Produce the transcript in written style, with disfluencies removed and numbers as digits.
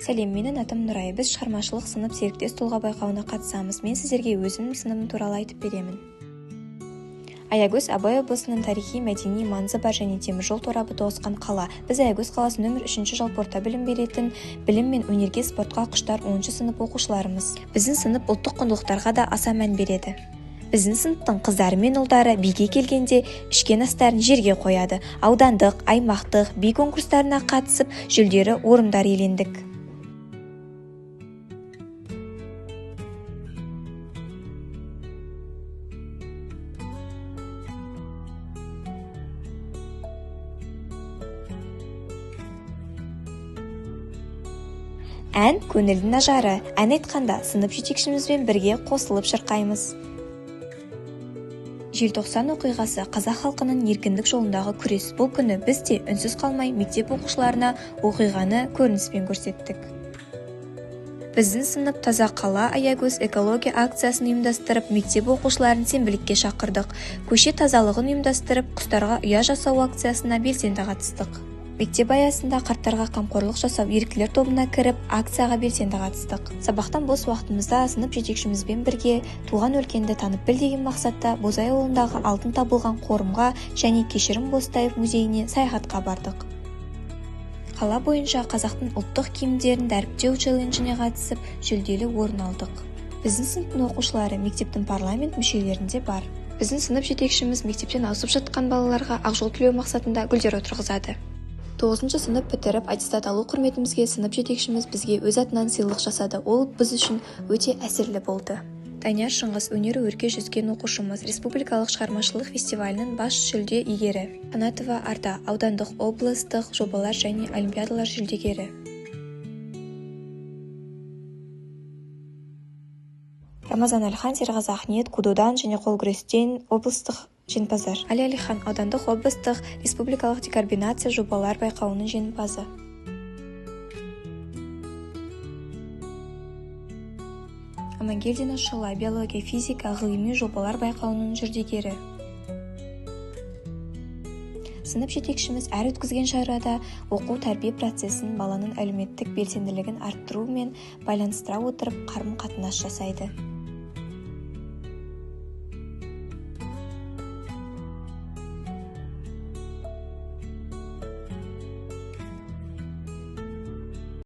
Сәлем, менің атым Нұрай. Біз шығармашылық сынып серіктес тұлға байқауына қатысамыз. Мен сіздерге өзімнің сыныбым туралы айтып беремін. Аягөз Абай облысының тарихи, мәдени маңызы бар және теміржол торабы тоғысқан қала. Біз Аягөз қаласы нөмір 3 жалпы орта білім беретін білім мен өнерге, спортқа құштар 10 сынып оқушыларымыз. Біздің сынып ұлттық құндылықтарға да аса мән береді. Біздің сыныптың қыздары мен ұлдары биге келгенде ішкен астарын жерге қояды. Аудандық, аймақтық, би конкурстарына қатысып, жүлделі орындар иелендік. Ән көңілдің ажары. Ән айтқанда сынып жетекшімізбен бірге қосылып шырқаймыз. Желтоқсан оқиғасы қазақ халқының еркіндік жолындағы күрес. Бұл күні біз де үнсіз қалмай мектеп оқушыларына оқиғаны көрініспен көрсеттік. Біздің сынып таза қала Аягөз экология акциясын ұйымдастырып, мектеп оқушыларын сенбілікке шақырдық. Көше тазалығын ұйымдастырып, құстарға ұя жасау акциясына белсенді қатыстық. Мектеп аясында қарттарға қамқорлық жасау еріктілер тобына кіріп, акцияға белсенді қатыстық. Сабақтан бос уақытымызда сынып жетекшімізбен бірге туған өлкенді танып біл деген мақсатта Бозай ауылындағы алтын табылған қорымға және Кешірім Бозтаев музейіне саяхатқа бардық. Қала бойынша қазақтың ұлттық киімдерін дәріптеу челленджіне қатысып, жүлделі орын алдық. Біздің сыныптың оқушылары мектептің парламент мүшелерінде бар. Біздің сынып жетекшіміз мектептен ауысып жатқан балаларға ақ жол тілеу мақсатында гүлдер отырғызады. 9 сынып бітіріп аттестат алу құрметімізге сынып жетекшіміз бізге өз атынан сыйлық жасады. Ол біз үшін өте әсерлі болды. Данияр Шыңғыс өнері өрке жүзген оқушымыз, республикалық шығармашылық фестивалінің бас жүлде иегері. Қанатова Арда аудандық, облыстық жобалар және олимпиадалар жүлдегері. Рамазан Әлхан Серғазы Ахниет кудодан және қол күрестен облыстық жеңімпаздар. Али Алихан аудандық, облыстық, республикалық декарбинация жобалар байқауының жеңімпазы. Амангелдина Шұла биология, физика, ғылыми жобалар байқауының жүлдегері. Сынып жетекшіміз әр өткізген шарада оқу тәрбие процесін баланың әлеуметтік белсенділігін арттыру мен байланыстыра отырып қарым-қатынас жасайды.